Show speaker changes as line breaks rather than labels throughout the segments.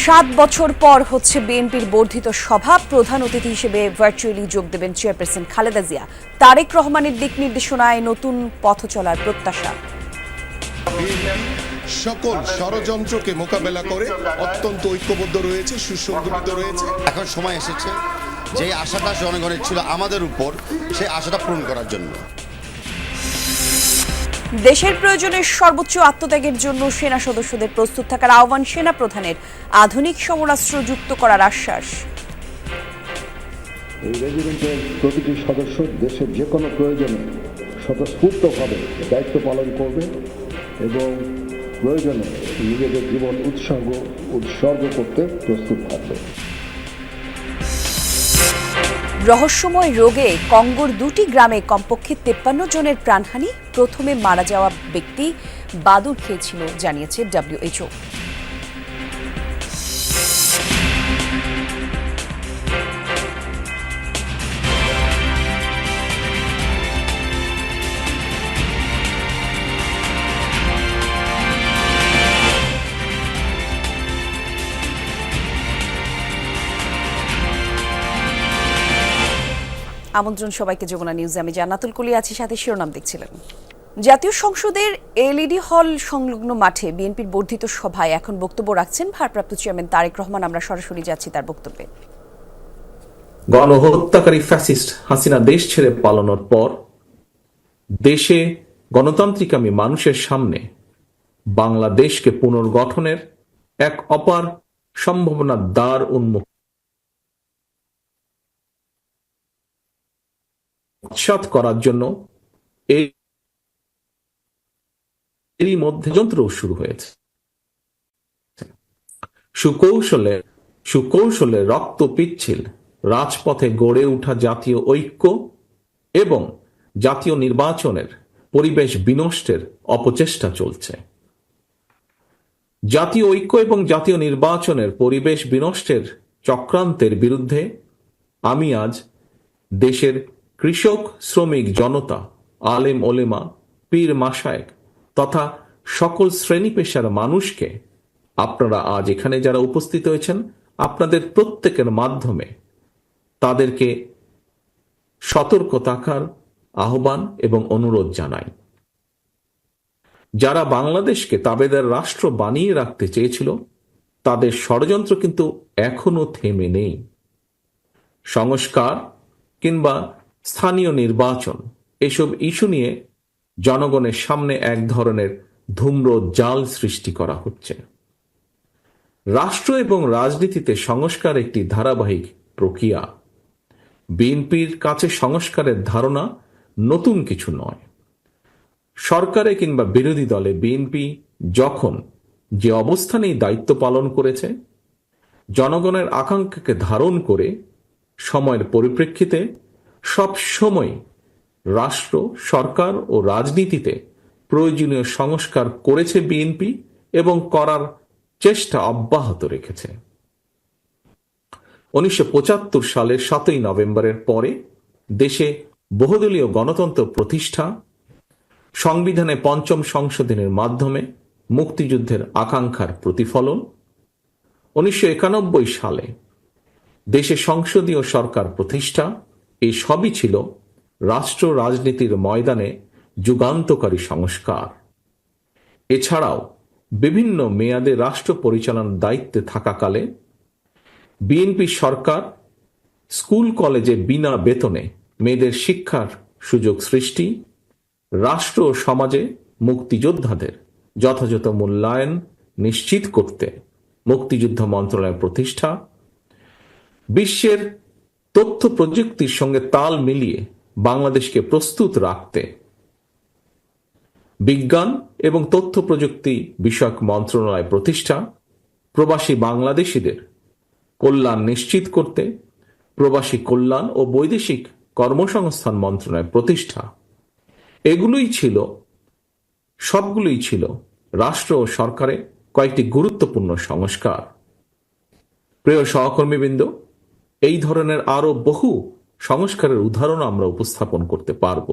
7 বছর পর হচ্ছে বিএনপির বর্ধিত সভা। প্রধান অতিথি হিসেবে ভার্চুয়ালি যোগ দেবেন চেয়ারপারসন খালেদা জিয়া। তারেক রহমানের দিক নির্দেশনায় নতুন পথ চলার প্রত্যাশা।
সকল ষড়যন্ত্রকে মোকাবেলা করে অত্যন্ত ঐক্যবদ্ধ রয়েছে, সুসংগঠিত রয়েছে।
এখন সময় এসেছে যে আশাটা জনগণের ছিল আমাদের উপর, সেই আশাটা পূরণ করার জন্য।
দেশের প্রয়োজনে সর্বোচ্চ আত্মত্যাগের জন্য সেনা সদস্যদের প্রস্তুত থাকার আহ্বান সেনা প্রধানের। আধুনিক সমরাস্ত্র যুক্ত করার আশ্বাস।
এই রেজিমেন্টের প্রতিটি সদস্য দেশের যে কোনো প্রয়োজনে স্বতঃস্ফূর্তভাবে দায়িত্ব পালন করবে এবং প্রয়োজনে নিজেদের জীবন উৎসর্গ করতে প্রস্তুত থাকবে।
রহস্যময় রোগে কঙ্গোর 2টি গ্রামে কমপক্ষে 53 জনের প্রাণহানি। প্রথমে মারা যাওয়া ব্যক্তি বাদুড় খেয়েছিল জানিয়েছে WHO। আমন্ত্রণ সবাইকে যমুনা নিউজে। আমি জান্নাতুল কুলি আছি, সাথে শিরোনাম দেখছিলেন। জাতীয় সংসদের এলইডি হল সংলগ্ন মাঠে বিএনপির বর্ধিত সভায় এখন বক্তব্য রাখছেন ভারপ্রাপ্ত চেয়ারম্যান তারেক রহমান। আমরা সরাসরি যাচ্ছি তার বক্তব্যে।
গণহত্যাকারী ফ্যাসিস্ট হাসিনা দেশ ছেড়ে পালানোর পর দেশে গণতান্ত্রিকামী মানুষের সামনে বাংলাদেশকে পুনর্গঠনের এক অপার সম্ভাবনার দ্বার উন্মুক্ত করার জন্য এরই মধ্যে যন্ত্র শুরু হয়েছে। সুকৌশলে রক্ত পিচ্ছিল রাজপথে গড়ে ওঠা জাতীয় ঐক্য এবং জাতীয় নির্বাচনের পরিবেশ বিনষ্টের অপচেষ্টা চলছে। জাতীয় ঐক্য এবং জাতীয় নির্বাচনের পরিবেশ বিনষ্টের চক্রান্তের বিরুদ্ধে আমি আজ দেশের কৃষক, শ্রমিক জনতা, আলেম ওলেমা, পীর মাশায়েখ তথা সকল শ্রেণী পেশার মানুষকে, আপনারা আজ এখানে যারা উপস্থিত হয়েছেন, আপনাদের প্রত্যেকের মাধ্যমে তাদেরকে সতর্ক থাকার আহ্বান এবং অনুরোধ জানাই। যারা বাংলাদেশকে তাবেদার রাষ্ট্র বানিয়ে রাখতে চেয়েছিল, তাদের ষড়যন্ত্র কিন্তু এখনো থেমে নেই। সংস্কার কিংবা স্থানীয় নির্বাচন এসব ইস্যু নিয়ে জনগণের সামনে এক ধরনের ধূম্র জাল সৃষ্টি করা হচ্ছে। রাষ্ট্র এবং রাজনীতিতে সংস্কার একটি ধারাবাহিক প্রক্রিয়া। বিএনপির কাছে সংস্কারের ধারণা নতুন কিছু নয়। সরকারে কিংবা বিরোধী দলে বিএনপি যখন যে অবস্থানেই দায়িত্ব পালন করেছে, জনগণের আকাঙ্ক্ষাকে ধারণ করে সময়ের পরিপ্রেক্ষিতে সব সময় রাষ্ট্র, সরকার ও রাজনীতিতে প্রয়োজনীয় সংস্কার করেছে বিএনপি এবং করার চেষ্টা অব্যাহত রেখেছে। 1975 সালের 7ই নভেম্বরের পরে দেশে বহুদলীয় গণতন্ত্র প্রতিষ্ঠা, সংবিধানে 5ম সংশোধনের মাধ্যমে মুক্তিযুদ্ধের আকাঙ্ক্ষার প্রতিফলন, 1991 সালে দেশে সংসদীয় সরকার প্রতিষ্ঠা, এই সবই ছিল রাষ্ট্র রাজনীতির ময়দানে যুগান্তকারী সংস্কার। এছাড়াও বিভিন্ন মেয়াদে রাষ্ট্র পরিচালনার দায়িত্বে থাকাকালে বিএনপি সরকার স্কুল কলেজে বিনা বেতনে মেয়েদের শিক্ষার সুযোগ সৃষ্টি, রাষ্ট্র ও সমাজে মুক্তিযোদ্ধাদের যথাযথ মূল্যায়ন নিশ্চিত করতে মুক্তিযুদ্ধ মন্ত্রণালয় প্রতিষ্ঠা, বিশ্বের তথ্য প্রযুক্তির সঙ্গে তাল মিলিয়ে বাংলাদেশকে প্রস্তুত রাখতে বিজ্ঞান এবং তথ্য প্রযুক্তি বিষয়ক মন্ত্রণালয় প্রতিষ্ঠা, প্রবাসী বাংলাদেশিদের কল্যাণ নিশ্চিত করতে প্রবাসী কল্যাণ ও বৈদেশিক কর্মসংস্থান মন্ত্রণালয় প্রতিষ্ঠা, সবগুলোই ছিল রাষ্ট্র ও সরকারের কয়েকটি গুরুত্বপূর্ণ সংস্কার। প্রিয় সহকর্মীবৃন্দ, এই ধরনের আরো বহু সংস্কারের উদাহরণ আমরা উপস্থাপন করতে পারব।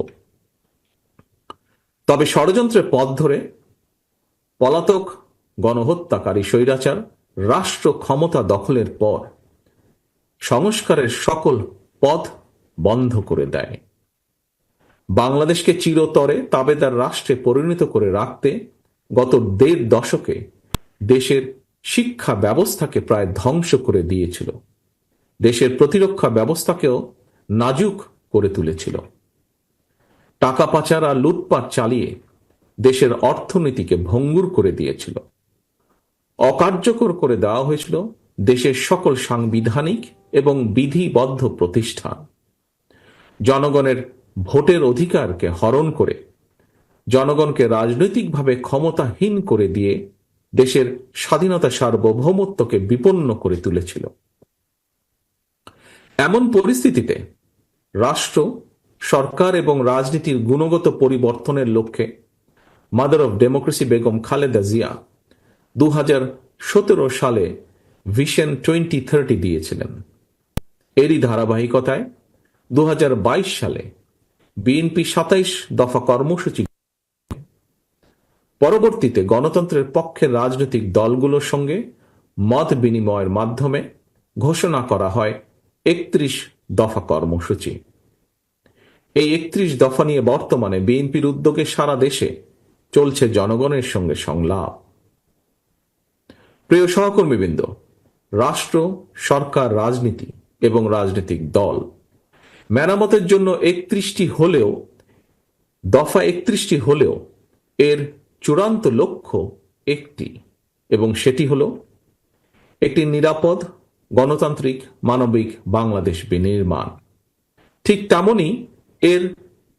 তবে ষড়যন্ত্রের পথ ধরে পলাতক গণহত্যাকারী স্বৈরাচার রাষ্ট্র ক্ষমতা দখলের পর সংস্কারের সকল পথ বন্ধ করে দেয়। বাংলাদেশকে চিরতরে তাবেদার রাষ্ট্রে পরিণত করে রাখতে গত ১.৫ দশকে দেশের শিক্ষা ব্যবস্থাকে প্রায় ধ্বংস করে দিয়েছিল, দেশের প্রতিরক্ষা ব্যবস্থাকেও নাজুক করে তুলেছিল। টাকা পাচার আর লুটপাট চালিয়ে দেশের অর্থনীতিকে ভঙ্গুর করে দিয়েছিল। অকার্যকর করে দেওয়া হয়েছিল দেশের সকল সাংবিধানিক এবং বিধিবদ্ধ প্রতিষ্ঠান। জনগণের ভোটের অধিকারকে হরণ করে জনগণকে রাজনৈতিকভাবে ক্ষমতাহীন করে দিয়ে দেশের স্বাধীনতা সার্বভৌমত্বকে বিপন্ন করে তুলেছিল। এমন পরিস্থিতিতে রাষ্ট্র, সরকার এবং রাজনীতির গুণগত পরিবর্তনের লক্ষ্যে mother of democracy Begum Khaleda Zia 2017 সালে ভিশন 2030 দিয়েছিলেন। এরই ধারাবাহিকতায় 2022 সালে বিএনপি 27 দফা কর্মসূচি, পরবর্তীতে গণতন্ত্রের পক্ষের রাজনৈতিক দলগুলোর সঙ্গে মত বিনিময়ের মাধ্যমে ঘোষণা করা হয় 31 দফা কর্মসূচি। এই 31 দফা নিয়ে বর্তমানে বিএনপির উদ্যোগে সারা দেশে চলছে জনগণের সঙ্গে সংলাপ। প্রিয় সহকর্মীবৃন্দ, রাষ্ট্র, সরকার, রাজনীতি এবং রাজনৈতিক দল মেরামতের জন্য 31টি হলেও, দফা 31টি হলেও এর চূড়ান্ত লক্ষ্য একটি, এবং সেটি হল একটি নিরাপদ, গণতান্ত্রিক, মানবিক বাংলাদেশ বিনির্মাণ। ঠিক তেমনি এর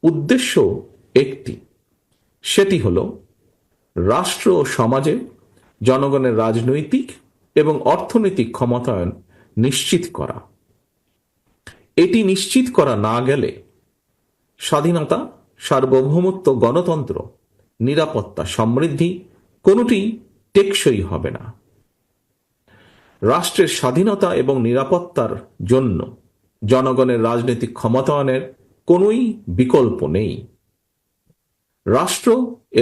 উদ্দেশ্য একটি, সেটি হল রাষ্ট্র ও সমাজে জনগণের রাজনৈতিক এবং অর্থনৈতিক ক্ষমতায়ন নিশ্চিত করা। এটি নিশ্চিত করা না গেলে স্বাধীনতা, সার্বভৌমত্ব, গণতন্ত্র, নিরাপত্তা, সমৃদ্ধি কোনোটি টেকসই হবে না। রাষ্ট্রের স্বাধীনতা এবং নিরাপত্তার জন্য জনগণের রাজনৈতিক ক্ষমতায়নের কোনোই বিকল্প নেই। রাষ্ট্র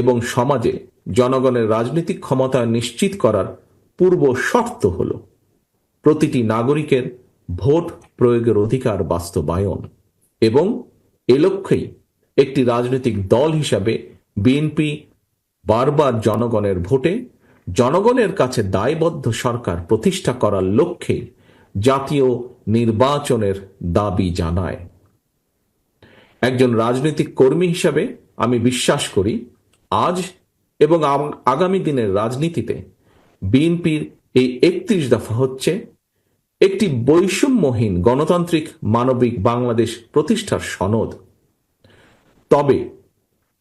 এবং সমাজে জনগণের রাজনৈতিক ক্ষমতায়ন নিশ্চিত করার পূর্ব শর্ত হল প্রতিটি নাগরিকের ভোট প্রয়োগের অধিকার বাস্তবায়ন, এবং এ লক্ষ্যেই একটি রাজনৈতিক দল হিসাবে বিএনপি বারবার জনগণের ভোটে জনগণের কাছে দায়বদ্ধ সরকার প্রতিষ্ঠা করার লক্ষ্যে জাতীয় নির্বাচনের দাবি জানায়। একজন রাজনৈতিক কর্মী হিসাবে আমি বিশ্বাস করি আজ এবং আগামী দিনের রাজনীতিতে বিএনপির এই 31 দফা হচ্ছে একটি বৈষম্যহীন গণতান্ত্রিক মানবিক বাংলাদেশ প্রতিষ্ঠার সনদ। তবে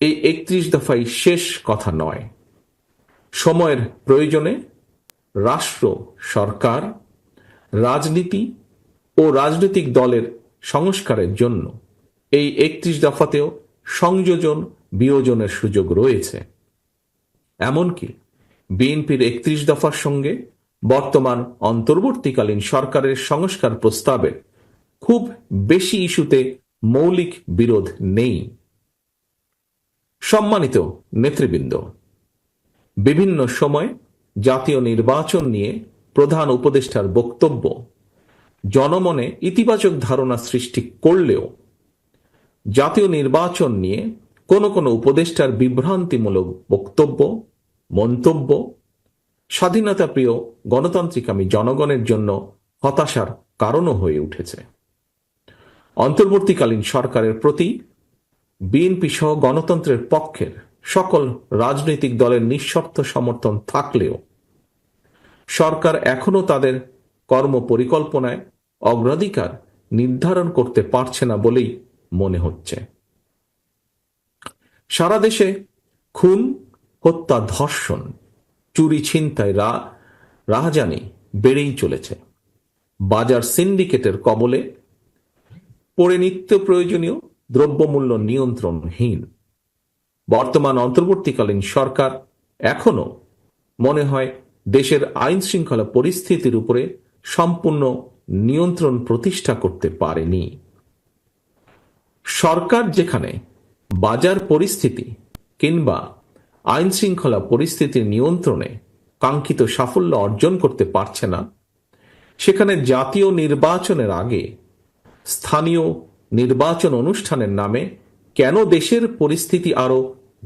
এই 31 দফাই শেষ কথা নয়। সময়ের প্রয়োজনে রাষ্ট্র, সরকার, রাজনীতি ও রাজনৈতিক দলের সংস্কারের জন্য এই 31 দফাতেও সংযোজন বিয়োজনের সুযোগ রয়েছে। এমনকি বিএনপির 31 দফার সঙ্গে বর্তমান অন্তর্বর্তীকালীন সরকারের সংস্কার প্রস্তাবে খুব বেশি ইস্যুতে মৌলিক বিরোধ নেই। সম্মানিত নেতৃবৃন্দ, বিভিন্ন সময় জাতীয় নির্বাচন নিয়ে প্রধান উপদেষ্টার বক্তব্য জনমনে ইতিবাচক ধারণা সৃষ্টি করলেও জাতীয় নির্বাচন নিয়ে কোনো কোনো উপদেষ্টার বিভ্রান্তিমূলক বক্তব্য, মন্তব্য স্বাধীনতা প্রিয় গণতান্ত্রিকামী জনগণের জন্য হতাশার কারণও হয়ে উঠেছে। অন্তর্বর্তীকালীন সরকারের প্রতি বিএনপি সহ গণতন্ত্রের পক্ষের সকল রাজনৈতিক দলের নিঃশর্ত সমর্থন থাকলেও সরকার এখনো তাদের কর্মপরিকল্পনায় অগ্রাধিকার নির্ধারণ করতে পারছে না বলেই মনে হচ্ছে। সারা দেশে খুন, হত্যা, ধর্ষণ, চুরি, ছিনতাই, রাহাজানি বেড়েই চলেছে। বাজার সিন্ডিকেটের কবলে পড়ে নিত্য প্রয়োজনীয় দ্রব্যমূল্য নিয়ন্ত্রণহীন। বর্তমান অন্তর্বর্তীকালীন সরকার এখনো মনে হয় দেশের আইন শৃঙ্খলা পরিস্থিতির উপরে সম্পূর্ণ নিয়ন্ত্রণ প্রতিষ্ঠা করতে পারেনি। সরকার যেখানে বাজার পরিস্থিতি কিংবা আইন শৃঙ্খলা পরিস্থিতির নিয়ন্ত্রণে কাঙ্ক্ষিত সাফল্য অর্জন করতে পারছে না, সেখানে জাতীয় নির্বাচনের আগে স্থানীয় নির্বাচন অনুষ্ঠানের নামে কেন দেশের পরিস্থিতি আরো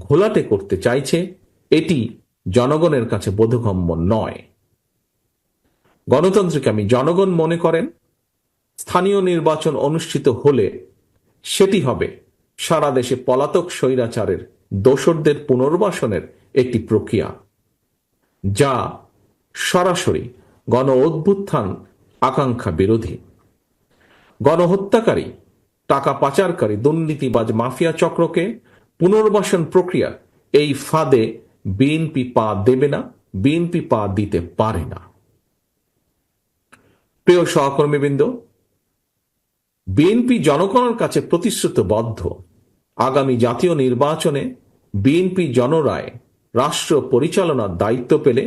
ঘোলাটে করতে চাইছে, এটি জনগণের কাছে বোধগম্য নয়। গণতন্ত্রকামী জনগণ মনে করেন স্থানীয় নির্বাচন অনুষ্ঠিত হলে সেটি হবে সারা দেশে পলাতক স্বৈরাচারের দোসরদের পুনর্বাসনের একটি প্রক্রিয়া, যা সরাসরি গণ অভ্যুত্থান আকাঙ্ক্ষা বিরোধী। গণহত্যাকারী, টাকা পাচারকারী, দুর্নীতিবাজ মাফিয়া চক্রকে পুনর্বাসন প্রক্রিয়া এই ফাঁদে বিএনপি পা দেবে না, বিএনপি পা দিতে পারে না। প্রিয় সহকর্মীবৃন্দ, বিএনপি জনগণের কাছে প্রতিশ্রুতিবদ্ধ আগামী জাতীয় নির্বাচনে বিএনপি জনরায় রাষ্ট্র পরিচালনার দায়িত্ব পেলে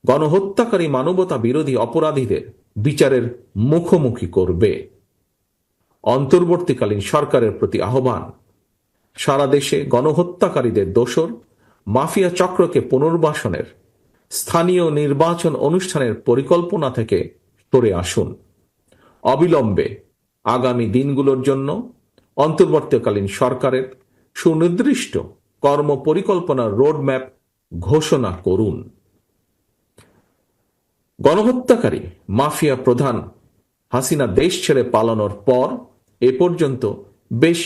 গণহত্যাকারী মানবতা বিরোধী অপরাধীদের বিচারের মুখোমুখি করবে। অন্তর্বর্তীকালীন সরকারের প্রতি আহ্বান, সারা দেশে গণহত্যাকারীদের দোসর মাফিয়া চক্রকে পুনর্বাসনের স্থানীয় নির্বাচন অনুষ্ঠানের পরিকল্পনা থেকে সরে আসুন। অবিলম্বে আগামী দিনগুলোর জন্য অন্তর্বর্তীকালীন সরকারের সুনির্দিষ্ট কর্মপরিকল্পনার রোডম্যাপ ঘোষণা করুন। গণহত্যাকারী মাফিয়া প্রধান হাসিনা দেশ ছেড়ে পালানোর পর এ পর্যন্ত বেশ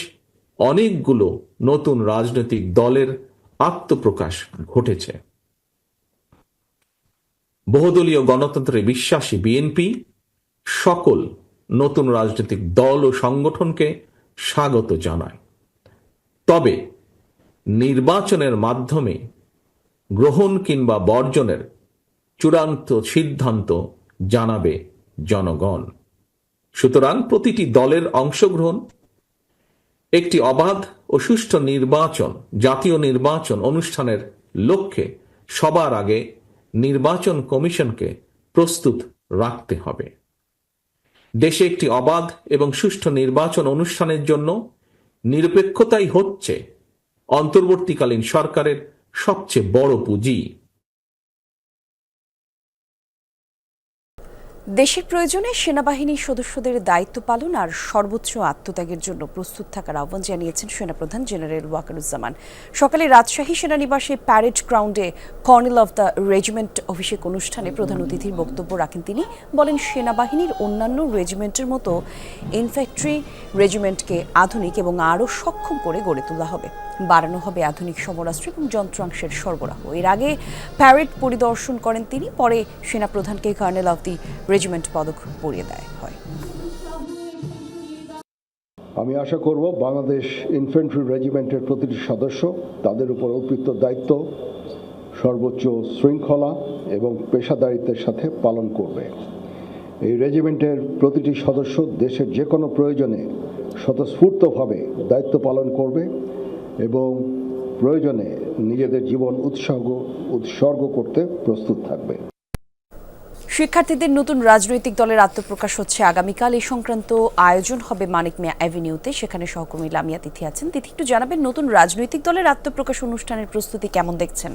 অনেকগুলো নতুন রাজনৈতিক দলের আত্মপ্রকাশ ঘটেছে। বহুদলীয় গণতন্ত্রে বিশ্বাসী বিএনপি সকল নতুন রাজনৈতিক দল ও সংগঠনকে স্বাগত জানায়, তবে নির্বাচনের মাধ্যমে গ্রহণ কিংবা বর্জনের চূড়ান্ত সিদ্ধান্ত জানাবে জনগণ। সুতরাং প্রতিটি দলের অংশগ্রহণ একটি অবাধ ও সুষ্ঠু নির্বাচন, জাতীয় নির্বাচন অনুষ্ঠানের লক্ষ্যে সবার আগে নির্বাচন কমিশনকে প্রস্তুত রাখতে হবে। দেশে একটি অবাধ এবং সুষ্ঠু নির্বাচন অনুষ্ঠানের জন্য নিরপেক্ষতাই হচ্ছে অন্তর্বর্তীকালীন সরকারের সবচেয়ে বড় পুঁজি।
দেশের প্রয়োজনে সেনাবাহিনীর সদস্যদের দায়িত্ব পালন আর সর্বোচ্চ আত্মত্যাগের জন্য প্রস্তুত থাকার আহ্বান জানিয়েছেন সেনাপ্রধান জেনারেল ওয়াকারুজ্জামান। সকালে রাজশাহী সেনানিবাসে প্যারেড গ্রাউন্ডে কর্নেল অফ দ্য রেজিমেন্ট অভিষেক অনুষ্ঠানে প্রধান অতিথির বক্তব্য রাখেন তিনি। বলেন, সেনাবাহিনীর অন্যান্য রেজিমেন্টের মতো ইনফ্যান্ট্রি রেজিমেন্টকে আধুনিক এবং আরও সক্ষম করে গড়ে তোলা হবে। বাড়ানো হবে আধুনিক সমরাস্ত্র এবং যন্ত্রাংশের সরবরাহ। এর আগে প্যারেড পরিদর্শন করেন তিনি, পরে সেনাপ্রধানকে কর্নেল অফ দি রেজিমেন্ট পদক পরিয়ে দেয় হয়।
আমি আশা করব বাংলাদেশ ইনফ্যান্ট্রি রেজিমেন্টের প্রতিটি সদস্য তাদের উপর অর্পিত দায়িত্ব সর্বোচ্চ শৃঙ্খলা এবং পেশাদারিত্বের সাথে পালন করবে। এই রেজিমেন্টের প্রতিটি সদস্য দেশের যে কোনো প্রয়োজনে স্বতঃস্ফূর্তভাবে দায়িত্ব পালন করবে এবং প্রয়োজনে নিজেদের জীবন উৎসর্গ করতে প্রস্তুত থাকবে।
শিক্ষার্থীদের নতুন রাজনৈতিক দলের আত্মপ্রকাশ হচ্ছে আগামীকাল। এই সংক্রান্ত আয়োজন হবে মানিক মিয়া অ্যাভিনিউতে। সেখানে সহকর্মী লামিয়া তিথি আছেন। তিথি, একটু জানাবেন নতুন রাজনৈতিক দলের আত্মপ্রকাশ অনুষ্ঠানের প্রস্তুতি কেমন দেখছেন?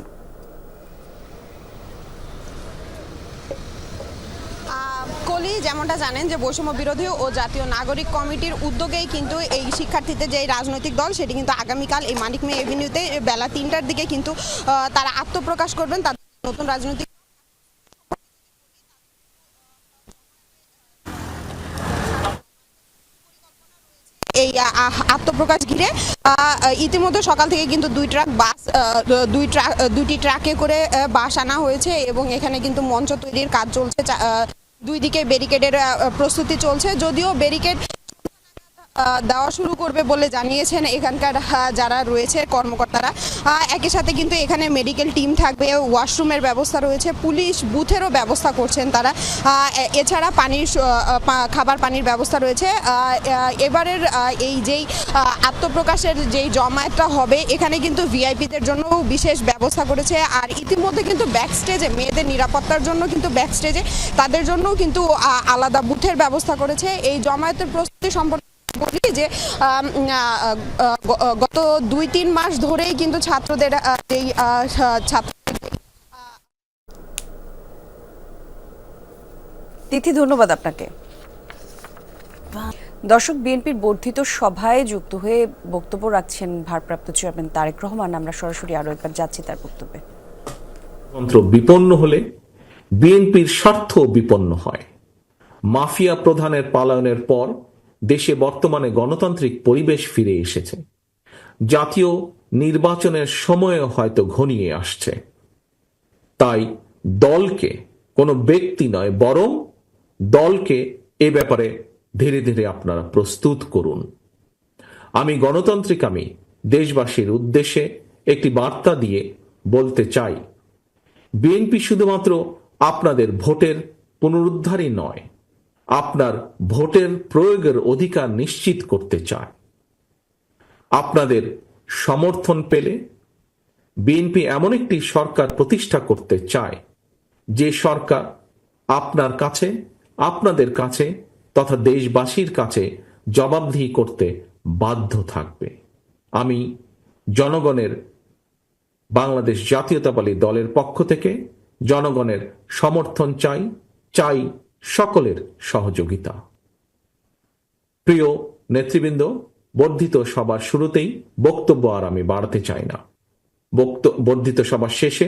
কলি, যেমনটা জানেন যে বৈষম্য বিরোধী ও জাতীয় নাগরিক কমিটির উদ্যোগেই কিন্তু এই শিক্ষার্থীদের যে রাজনৈতিক দল সেটি কিন্তু আগামীকাল এই মানিক মিয়া এভিনিউতে বেলা ৩টার দিকে কিন্তু তারা আত্মপ্রকাশ করবেন। তাদের নতুন রাজনৈতিক এই আত্মপ্রকাশ ঘিরে ইতিমধ্যে সকাল থেকে কিন্তু দুইটি ট্রাকে করে বাস আনা হয়েছে এবং এখানে কিন্তু মঞ্চ তৈরির কাজ চলছে। দুই দিকে ব্যারিকেডের প্রস্তুতি চলছে, যদিও ব্যারিকেড দেওয়া শুরু করবে বলে জানিয়েছেন এখানকার যারা রয়েছে কর্মকর্তারা। একই সাথে কিন্তু এখানে মেডিকেল টিম থাকবে, ওয়াশরুমের ব্যবস্থা রয়েছে, পুলিশ বুথেরও ব্যবস্থা করছেন তারা। এছাড়া খাবার পানির ব্যবস্থা রয়েছে। এবারের এই যেই আত্মপ্রকাশের যেই জমায়েতটা হবে এখানে কিন্তু ভিআইপিদের জন্য বিশেষ ব্যবস্থা করেছে। আর ইতিমধ্যে কিন্তু ব্যাকস্টেজে মেয়েদের নিরাপত্তার জন্য কিন্তু ব্যাকস্টেজে তাদের জন্যও কিন্তু আলাদা বুথের ব্যবস্থা করেছে। এই জমায়েতের প্রস্তুতি সম্পর্কে বলি যে গত ২-৩ মাস ধরেই কিন্তু ছাত্রদের
তিথি, ধন্যবাদ আপনাকে। দর্শক, বিএনপির বর্ধিত সভায় যুক্ত হয়ে বক্তব্য রাখছেন ভারপ্রাপ্ত চেয়ারম্যান তারেক রহমান। আমরা সরাসরি আরো একবার যাচ্ছি তার বক্তব্যে।
গণতন্ত্র বিপন্ন হলে বিএনপির স্বার্থ বিপন্ন হয়। মাফিয়া প্রধানের পলায়নের পর দেশে বর্তমানে গণতান্ত্রিক পরিবেশ ফিরে এসেছে। জাতীয় নির্বাচনের সময়ও হয়তো ঘনিয়ে আসছে। তাই দলকে, কোনো ব্যক্তি নয় বরং দলকে এ ব্যাপারে ধীরে ধীরে আপনারা প্রস্তুত করুন। আমি দেশবাসীর উদ্দেশ্যে একটি বার্তা দিয়ে বলতে চাই, বিএনপি শুধুমাত্র আপনাদের ভোটের পুনরুদ্ধারই নয়, আপনার ভোটের প্রয়োগের অধিকার নিশ্চিত করতে চায়। আপনাদের সমর্থন পেলে বিএনপি এমন একটি সরকার প্রতিষ্ঠা করতে চায় যে সরকার আপনার কাছে, আপনাদের কাছে তথা দেশবাসীর কাছে জবাবদিহি করতে বাধ্য থাকবে। আমি জনগণের বাংলাদেশ জাতীয়তাবাদী দলের পক্ষ থেকে জনগণের সমর্থন চাই সকলের সহযোগিতা। প্রিয় নেতৃবৃন্দ, বর্ধিত সভার শুরুতেই বক্তব্য আর আমি বাড়াতে চাই না। বর্ধিত সভা শেষে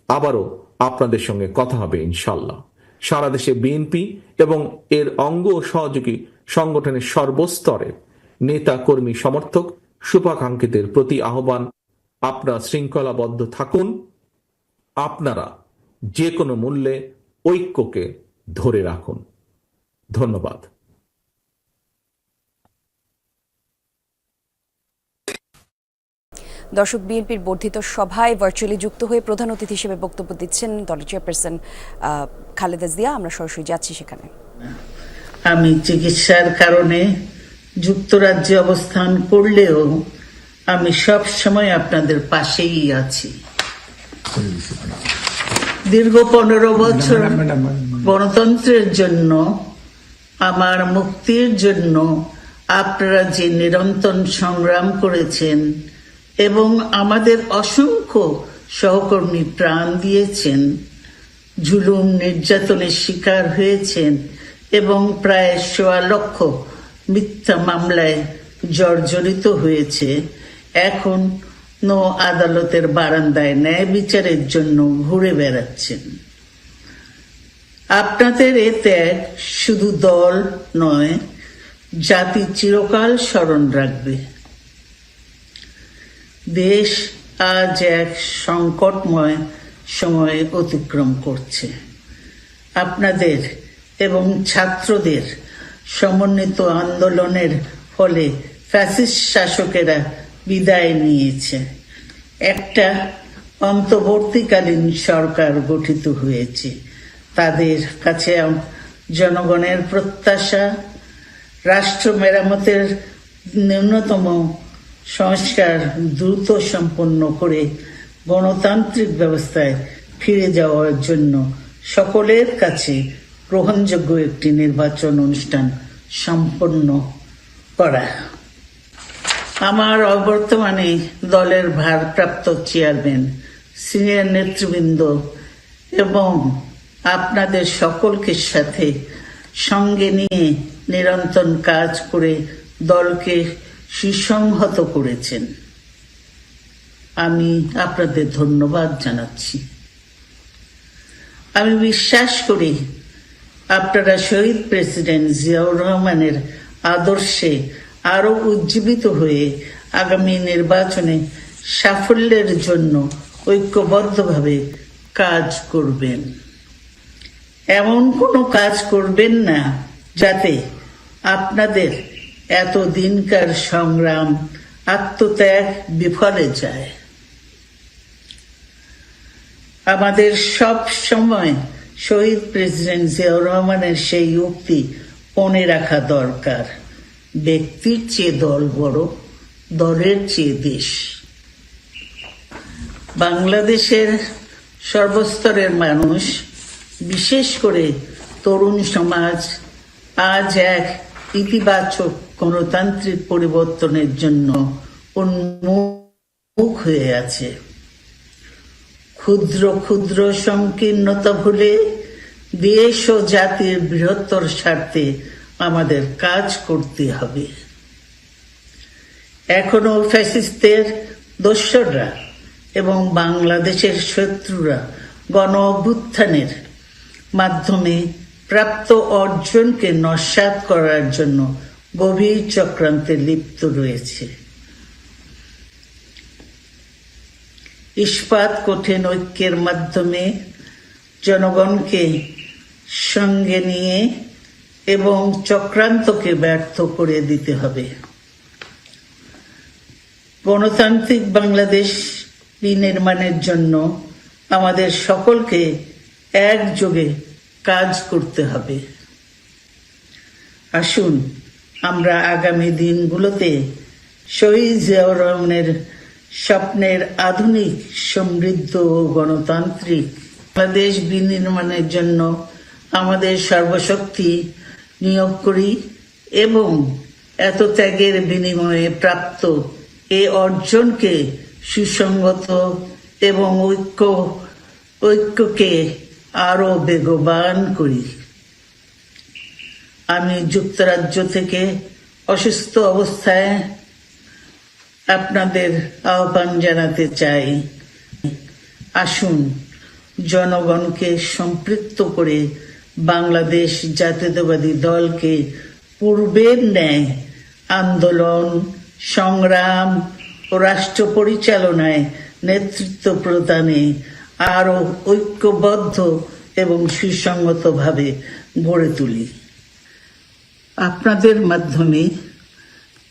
আবারও আপনাদের সঙ্গে কথা হবে ইনশাল্লাহ। সারা দেশে বিএনপি এবং এর অঙ্গ ও সহযোগী সংগঠনের সর্বস্তরের নেতা, কর্মী, সমর্থক, শুভাকাঙ্ক্ষীদের প্রতি আহ্বান, আপনারা শৃঙ্খলাবদ্ধ থাকুন। আপনারা যে কোনো মূল্যে ঐক্যকে ধরে রাখুন। ধন্যবাদ।
দর্শক, বিএনপির বর্ধিত সভায় ভার্চুয়ালি যুক্ত হয়ে প্রধান অতিথি হিসেবে বক্তব্য দিচ্ছেন দলের চেয়ারপারসন খালেদা জিয়া। আমরা সরাসরি যাচ্ছি সেখানে।
আমি চিকিৎসার কারণে যুক্তরাজ্যে অবস্থান করলেও আমি সব সময় আপনাদের পাশেই আছি। দীর্ঘ 15 বছর গণতন্ত্রের জন্য, আমার মুক্তির জন্য আপনারা যে নিরন্তর সংগ্রাম করেছেন এবং আমাদের অসংখ্য সহকর্মী প্রাণ দিয়েছেন, জুলুম নির্যাতনের শিকার হয়েছেন এবং প্রায় 1.25 লক্ষ মিথ্যা মামলায় জর্জরিত হয়েছে, এখন আদালতের বারান্দায় ন্যায় বিচারের জন্য ঘুরে বেড়াচ্ছেন। আপনাদের এ ত্যাগ শুধু দল নয়, জাতি চিরকাল স্মরণ রাখবে। দেশ আজ এক সংকটময় সময় অতিক্রম করছে। আপনাদের এবং ছাত্রদের সমন্বিত আন্দোলনের ফলে ফ্যাসিস্ট শাসকেরা বিদায় নিয়েছে। একটা অন্তর্বর্তীকালীন সরকার গঠিত হয়েছে। তাদের কাছে জনগণের প্রত্যাশা, রাষ্ট্র মেরামতের ন্যূনতম সংস্কার দ্রুত সম্পন্ন করে গণতান্ত্রিক ব্যবস্থায় ফিরে যাওয়ার জন্য সকলের কাছে গ্রহণযোগ্য একটি নির্বাচন অনুষ্ঠান সম্পন্ন করা। আমার অবর্তমানে দলের ভারপ্রাপ্ত চেয়ারম্যান, সিনিয়র নেতৃবৃন্দ এবং আপনাদের সকলকে সাথে সঙ্গে নিয়ে নিরন্তর কাজ করে দলকে সুসংহত করেছেন। আমি আপনাদের ধন্যবাদ জানাচ্ছি। আমি বিশ্বাস করি আপনারা শহীদ প্রেসিডেন্ট জিয়াউর রহমানের আদর্শে আরো উজ্জীবিত হয়ে আগামী নির্বাচনে সাফল্যের জন্য ঐক্যবদ্ধভাবে কাজ করবেন। এমন কোনো কাজ করবেন না যাতে আপনাদের এতদিনকার সংগ্রাম, আত্মত্যাগ বিফলে যায়। আমাদের সব সময় শহীদ প্রেসিডেন্ট জিয়াউর রহমানের সেই উক্তি মনে রাখা দরকার, ব্যক্তির চেয়ে দল বড়, দলের চেয়ে দেশ। বাংলাদেশের সর্বস্তরের মানুষ, বিশেষ করে তরুণ সমাজ আজ এক ইতিবাচক গণতান্ত্রিক পরিবর্তনের জন্য উন্মুখ হয়ে আছে। ক্ষুদ্র ক্ষুদ্র সংকীর্ণতা ভুলে দেশ ও জাতির বৃহত্তর স্বার্থে আমাদের কাজ করতে হবে। এখনো ফ্যাসিস্টদের দোসররা এবং বাংলাদেশের শত্রুরা গণ অভ্যুত্থানের মাধ্যমে প্রাপ্ত অর্জনকে নস্যাৎ করার জন্য গভীর চক্রান্তে লিপ্ত রয়েছে। ইস্পাত কঠিন ঐক্যের মাধ্যমে জনগণকে সঙ্গে নিয়ে এবং চক্রান্তকে ব্যর্থ করে দিতে হবে। গণতান্ত্রিক বাংলাদেশ বিনির্মাণের জন্য আমাদের সকলকে একযোগে কাজ করতে হবে। আসুন আমরা আগামী দিনগুলোতে শহীদ জিয়াউর রহমানের স্বপ্নের আধুনিক, সমৃদ্ধ ও গণতান্ত্রিক বাংলাদেশ বিনির্মাণের জন্য আমাদের সর্বশক্তি নিয়োগ করি এবং এত ত্যাগের বিনিময়ে প্রাপ্ত এই অর্জনকে সুসংগত এবং ঐক্যকে আরো বেগবান করি। আমি যুক্তরাজ্য থেকে অসুস্থ অবস্থায় আপনাদের আহ্বান জানাতে চাই, আসুন জনগণকে সম্পৃক্ত করে বাংলাদেশ জাতীয়তাবাদী দলকে পূর্বের ন্যায় আন্দোলন, সংগ্রাম ও রাষ্ট্র পরিচালনায় নেতৃত্ব প্রদানে আরো ঐক্যবদ্ধ এবং সুসংগতভাবে গড়ে তুলি। আপনাদের মাধ্যমে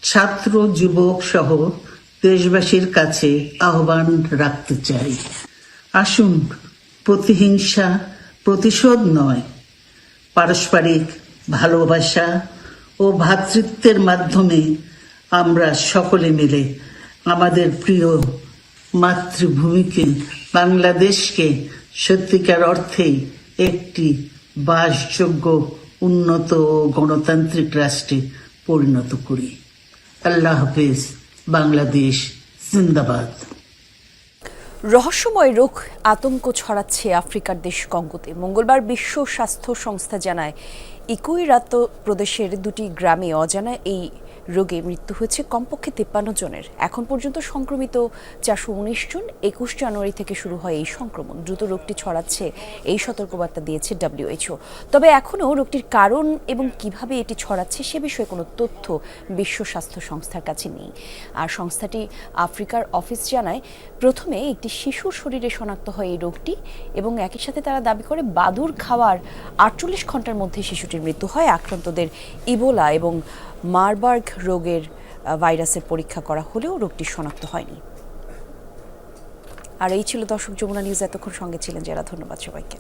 ছাত্র, যুবক সহ দেশবাসীর কাছে আহ্বান রাখতে চাই, আসুন প্রতিহিংসা, প্রতিশোধ নয়, পারস্পরিক ভালোবাসা ও ভ্রাতৃত্বের মাধ্যমে আমরা সকলে মিলে আমাদের প্রিয় মাতৃভূমিকে, বাংলাদেশকে সত্যিকার অর্থেই একটি বাসযোগ্য, উন্নত ও গণতান্ত্রিক রাষ্ট্রে পরিণত করি। আল্লাহ হাফেজ। বাংলাদেশ জিন্দাবাদ।
রহস্যময় রোগ আতঙ্ক ছড়াচ্ছে আফ্রিকার দেশ কঙ্গোতে। মঙ্গলবার বিশ্ব স্বাস্থ্য সংস্থা জানায় ইকুইরাতো প্রদেশের 2টি গ্রামে অজানা এই রোগে মৃত্যু হয়েছে কমপক্ষে 53 জনের। এখন পর্যন্ত সংক্রমিত 419 জন। 21 জানুয়ারি থেকে শুরু হয় এই সংক্রমণ। দ্রুত রোগটি ছড়াচ্ছে এই সতর্কবার্তা দিয়েছে WHO। তবে এখনও রোগটির কারণ এবং কিভাবে এটি ছড়াচ্ছে সে বিষয়ে কোনো তথ্য বিশ্ব স্বাস্থ্য সংস্থার কাছে নেই। আর সংস্থাটি আফ্রিকার অফিস জানায় প্রথমে একটি শিশুর শরীরে শনাক্ত হয় এই রোগটি এবং একই সাথে তারা দাবি করে বাদুর খাওয়ার 48 ঘন্টার মধ্যে শিশুটির মৃত্যু হয়। আক্রান্তদের ইবোলা এবং মারবার্গ রোগের ভাইরাসের পরীক্ষা করা হলেও রোগটি শনাক্ত হয়নি। আর এই ছিল দর্শক, যমুনা নিউজ এতক্ষণ সঙ্গে ছিলেন যারা। ধন্যবাদ সবাইকে।